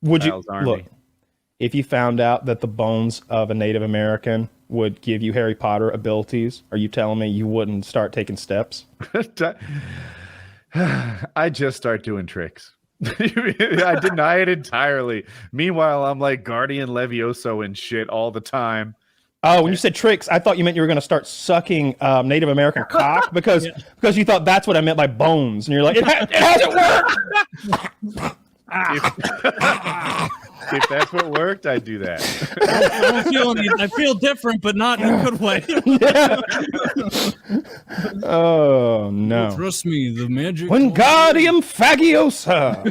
Would you Kyle's army. look if you found out that the bones of a Native American would give you Harry Potter abilities? Are you telling me you wouldn't start taking steps? I just start doing tricks. I deny it entirely. Meanwhile, I'm like Guardian Levioso and shit all the time. Oh, when you said tricks, I thought you meant you were going to start sucking Native American cock because you thought that's what I meant by bones, and you're like, it hasn't worked. If that's what worked, I'd do that. I feel different, but not in a good way. Oh no! Trust me, the magic. Wingardium Fagiosa.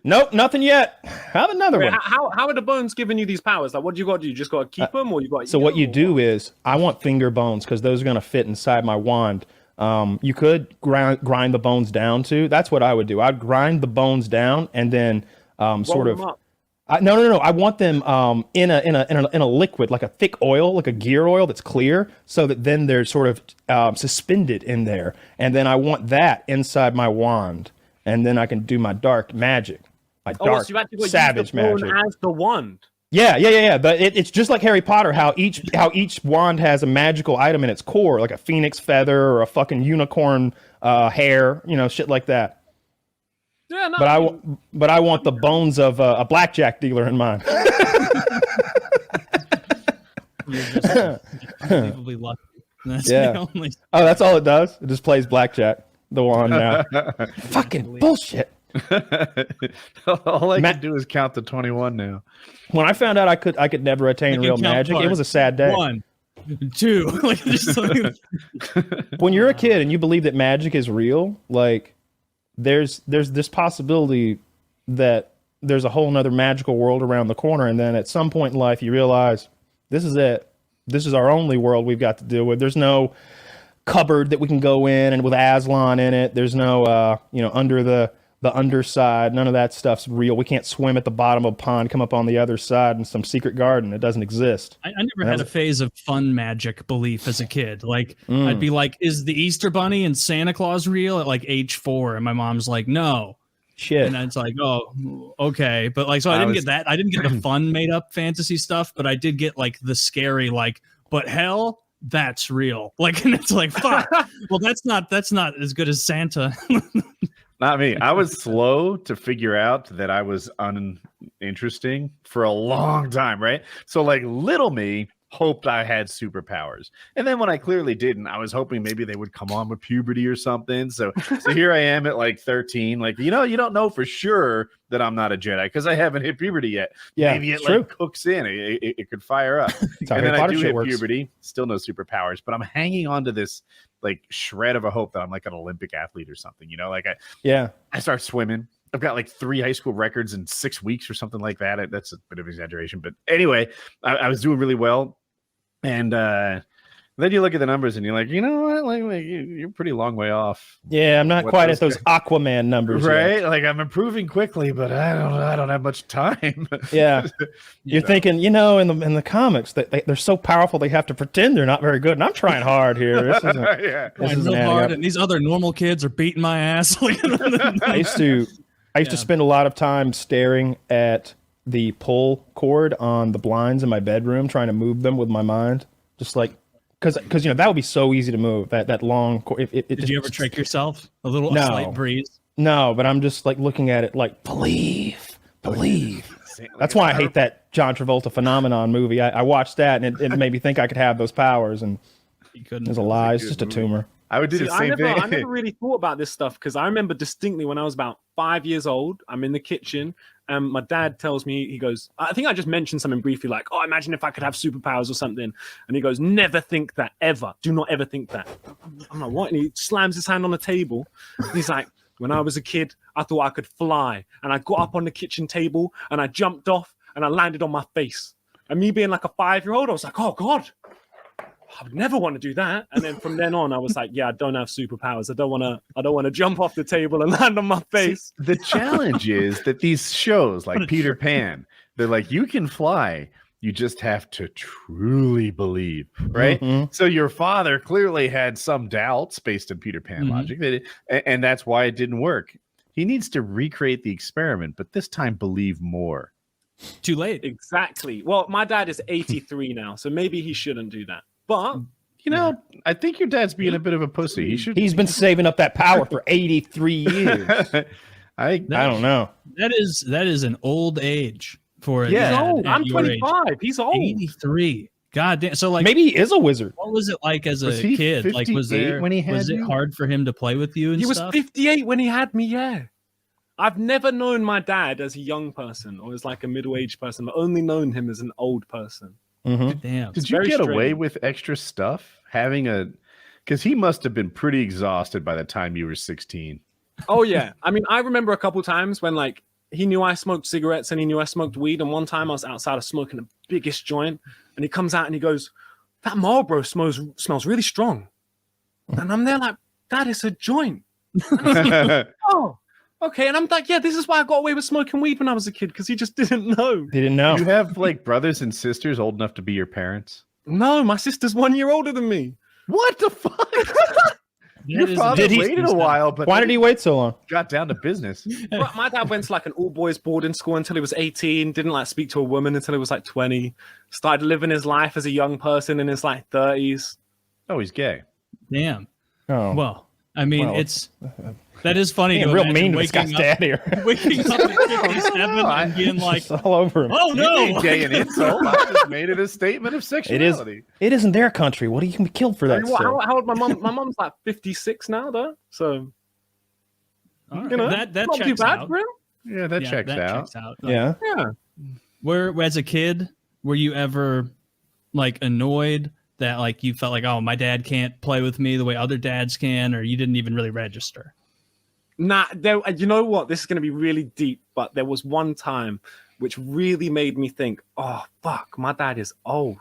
Nope, nothing yet. Have another one. How are the bones giving you these powers? Like, what do you got to do? You just got to keep them, or you got? So what you do is, I want finger bones because those are going to fit inside my wand. You could grind the bones down too. That's what I would do. I'd grind the bones down and then sort of. No. I want them in a liquid, like a thick oil, like a gear oil that's clear, so that then they're sort of suspended in there. And then I want that inside my wand, and then I can do my dark magic, my dark so you savage magic. As the wand. Yeah. But it's just like Harry Potter, how each wand has a magical item in its core, like a phoenix feather or a fucking unicorn hair, shit like that. Yeah, no, but I want the bones of a blackjack dealer in mine. You're just unbelievably lucky. That's the only... Oh, that's all it does? It just plays blackjack. The wand now. Fucking bullshit. All I can do is count to 21 now. When I found out I could never attain real magic, it was a sad day. 1, 2. When you're a kid and you believe that magic is real, like there's this possibility that there's a whole nother magical world around the corner, and then at some point in life you realize this is it. This is our only world we've got to deal with. There's no cupboard that we can go in and with Aslan in it. There's no under the underside. None of that stuff's real. We can't swim at the bottom of a pond, come up on the other side in some secret garden. It doesn't exist. I never had a phase of fun magic belief as a kid. Like I'd be like, is the Easter Bunny and Santa Claus real at like age 4? And my mom's like, no. Shit. And it's like, oh, okay. But like, so I didn't get that. I didn't get the fun made up fantasy stuff, but I did get like the scary, like, but hell, that's real. Like, and it's like, fuck. Well, that's not as good as Santa. Not me. I was slow to figure out that I was uninteresting for a long time, right? So like little me hoped I had superpowers. And then when I clearly didn't, I was hoping maybe they would come on with puberty or something. So here I am at like 13. Like, you don't know for sure that I'm not a Jedi because I haven't hit puberty yet. Yeah, maybe it true. Like cooks in. It could fire up. And then I do hit puberty, still no superpowers, but I'm hanging on to this like shred of a hope that I'm like an Olympic athlete or something, like I start swimming. I've got like 3 high school records in 6 weeks or something like that. That's a bit of exaggeration, but anyway, I was doing really well. And then you look at the numbers and you're like, you know what? Like you're pretty long way off. Yeah, I'm not quite at those Aquaman numbers, right? Yet. Like I'm improving quickly, but I don't have much time. Yeah, you're thinking, in the comics that they're so powerful they have to pretend they're not very good, and I'm trying hard here. This isn't, this isn't hard, and these other normal kids are beating my ass. I used to spend a lot of time staring at the pull cord on the blinds in my bedroom, trying to move them with my mind, just like because that would be so easy to move that long cord. Did you ever trick yourself? A slight breeze? No, but I'm just like looking at it like believe. That's why I hate that John Travolta Phenomenon movie. I watched that and it made me think I could have those powers, and there's a lie. It's just a tumor. I would do the same thing. I never really thought about this stuff because I remember distinctly when I was about 5 years old, I'm in the kitchen and my dad tells me, he goes, I think I just mentioned something briefly like, oh, imagine if I could have superpowers or something. And he goes, never think that, ever. Do not ever think that. I'm like, what? And he slams his hand on the table. He's like, when I was a kid, I thought I could fly. And I got up on the kitchen table and I jumped off and I landed on my face. And me being like a 5-year-old, I was like, oh, God. I would never want to do that. And then from then on, I was like, yeah, I don't have superpowers. I don't want to jump off the table and land on my face. See, the challenge is that these shows like Peter Pan, they're like, you can fly. You just have to truly believe, right? Mm-hmm. So your father clearly had some doubts based on Peter Pan logic, and that's why it didn't work. He needs to recreate the experiment, but this time believe more. Too late. Exactly. Well, my dad is 83 now, so maybe he shouldn't do that. But I think your dad's being a bit of a pussy. He's been saving up that power for 83 years. I don't know. That is an old age for he's old. I'm 25. Age. He's old. 83. God damn. So like maybe he is a wizard. What was it like as a kid? Like was it hard for him to play with you and he stuff? Was 58 when he had me, yeah. I've never known my dad as a young person or as like a middle-aged person. I've only known him as an old person. Mm-hmm. Damn. Did you get away with extra stuff? Because he must have been pretty exhausted by the time you were 16. Oh, yeah. I mean, I remember a couple times when like he knew I smoked cigarettes and he knew I smoked weed. And one time I was outside of smoking the biggest joint and he comes out and he goes, that Marlboro smells really strong. And I'm there like, that is a joint. Like, oh. Okay, and I'm like, yeah, this is why I got away with smoking weed when I was a kid, because he just didn't know. He didn't know. Do you have like brothers and sisters old enough to be your parents? No, my sister's 1 year older than me. What the fuck? Your father waited a while, but why did he wait so long? Got down to business. My dad went to like an all-boys boarding school until he was 18, didn't like speak to a woman until he was like 20, started living his life as a young person in his like 30s. Oh, he's gay. Damn. Oh. Well, I mean, that is funny. To real mean to this guy's dad here. Waking up at 57 and being like, it's all over him. Oh no, gay and insult. I just made it a statement of sexuality. It isn't their country. What are you gonna be killed for that? I mean, how old my mom? My mom's like 56 now, though. So right. You know, that not checks too bad out. for him. Yeah, that checks out. Yeah. Where as a kid, were you ever like annoyed that like you felt like, oh, my dad can't play with me the way other dads can, or you didn't even really register? Nah, you know what? This is going to be really deep, but there was one time which really made me think, oh, fuck, my dad is old.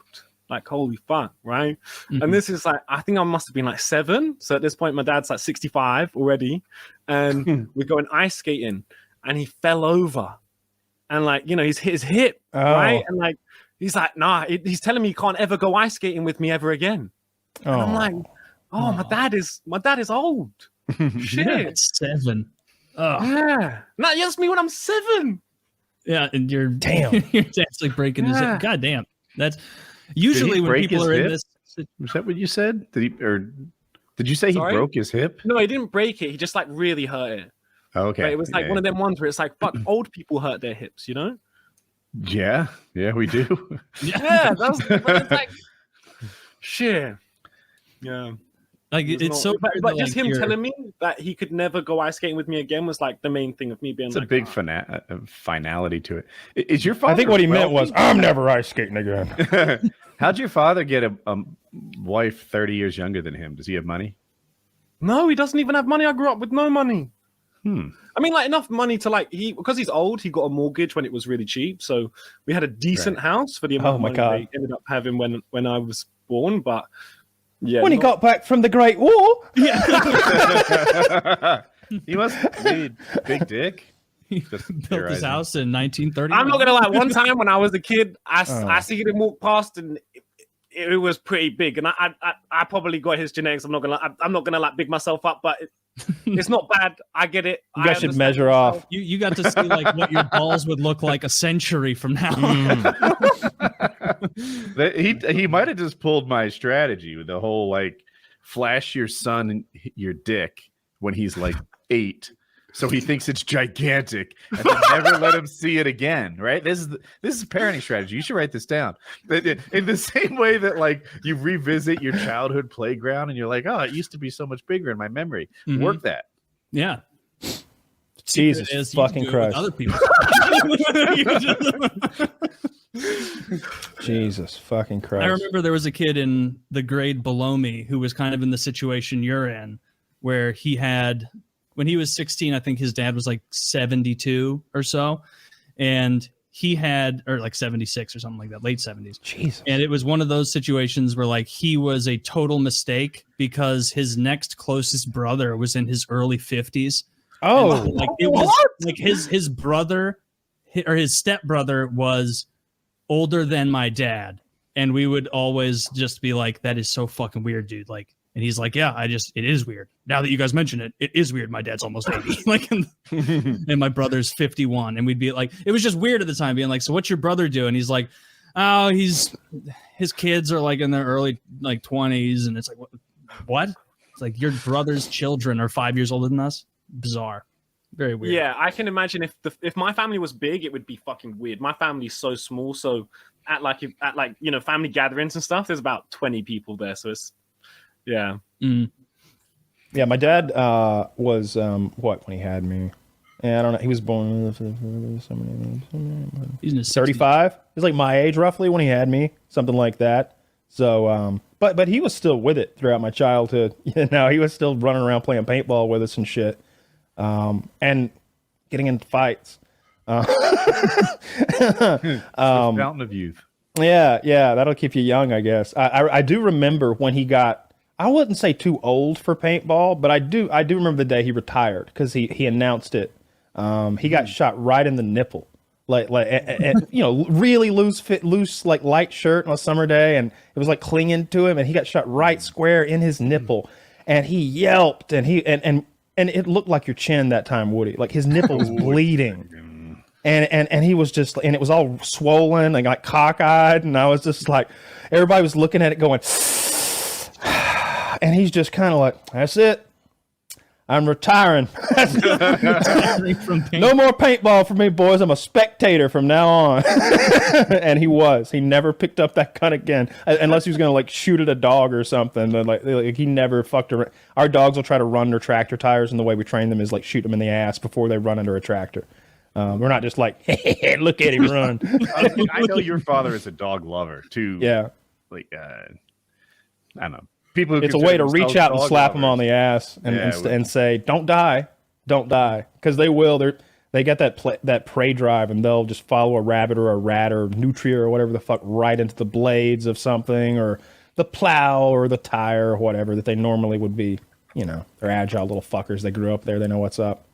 Like, holy fuck, right? Mm-hmm. And this is like, I think I must have been like 7. So at this point, my dad's like 65 already. And we're going ice skating and he fell over. And like, you know, he's hit his hip, right? And like, he's like, nah, he's telling me he can't ever go ice skating with me ever again. And I'm like, my dad is old. Shit. Yeah, 7. Oh. Yeah. Not just me when I'm 7. Yeah, and you're damn. You're actually breaking his hip. God damn. That's usually when people are in this. Was that what you said? Did you say he broke his hip? No, he didn't break it. He just like really hurt it. Okay. But it was like one of them ones where it's like, fuck, old people hurt their hips, you know? Yeah, we do. Yeah, but it's like, shit. Yeah. Like it's so, but just him telling me that he could never go ice skating with me again was like the main thing of me being. It's like, a big finality to it. Is your father? I think what he meant was, I'm never ice skating again. How'd your father get a wife 30 years younger than him? Does he have money? No, he doesn't even have money. I grew up with no money. I mean, like enough money to like because he's old. He got a mortgage when it was really cheap, so we had a decent house for the amount of money they ended up having when I was born, but. Yeah, when he got back from the Great War. Yeah. He must be big dick. He built his house in 1930. I'm not going to lie. One time when I was a kid, I seen him walk past and it was pretty big. And I probably got his genetics. I'm not going to like big myself up, but it's not bad. I get it. You guys should measure off. You got to see like what your balls would look like a century from now. He might have just pulled my strategy with the whole like flash your son your dick when he's like 8, so he thinks it's gigantic and then never let him see it again. Right? This is parenting strategy. You should write this down. In the same way that like you revisit your childhood playground and you're like, oh, it used to be so much bigger in my memory. Mm-hmm. Work that. Yeah. Jesus fucking Christ. Other people. Jesus fucking Christ. I remember there was a kid in the grade below me who was kind of in the situation you're in, where he had, when he was 16, I think his dad was like 72 or so. And he had, or like 76 or something like that, late 70s. Jesus. And it was one of those situations where like he was a total mistake because his next closest brother was in his early 50s. Oh, and like it was like his brother or his stepbrother was older than my dad, and we would always just be like, that is so fucking weird, dude. Like And he's like, yeah, it is weird. Now that you guys mention it, it is weird. My dad's almost 80. Like, and my brother's 51. And we'd be like, it was just weird at the time being like, so what's your brother do? And he's like, oh, his kids are like in their early like 20s. And it's like, what? It's like your brother's children are 5 years older than us. Bizarre. Very weird. Yeah, I can imagine if my family was big, it would be fucking weird. My family's so small, so at family gatherings and stuff, there's about 20 people there. So it's yeah. Yeah, my dad was what when he had me? Yeah, I don't know. He was born he's in his 35. He's like my age roughly when he had me, something like that. So but he was still with it throughout my childhood. You know, he was still running around playing paintball with us and shit. And getting into fights. Fountain of youth. Yeah, that'll keep you young, I guess. I do remember when he got, I wouldn't say too old for paintball, but I do remember the day he retired because he announced it. He got shot right in the nipple, like really loose like light shirt on a summer day, and it was like clinging to him, and he got shot right square in his nipple, and he yelped, and and it looked like your chin that time, Woody. Like his nipple was bleeding. And he was just, and it was all swollen and like cockeyed. And I was just like, everybody was looking at it going, and he's just kind of like, that's it. I'm retiring. No more paintball for me, boys. I'm a spectator from now on. And he never picked up that gun again, unless he was going to like shoot at a dog or something. But like he never fucked around. Our dogs will try to run their tractor tires, and the way we train them is like shoot them in the ass before they run under a tractor. We're not just like, hey, look at him run. I know your father is a dog lover too. Yeah. Like, I don't know. People who it's a way to reach out and slap them on the ass and say, don't die, because they will. They get that prey drive, and they'll just follow a rabbit or a rat or nutria or whatever the fuck right into the blades of something or the plow or the tire or whatever that they normally would be. You know, they're agile little fuckers. They grew up there. They know what's up.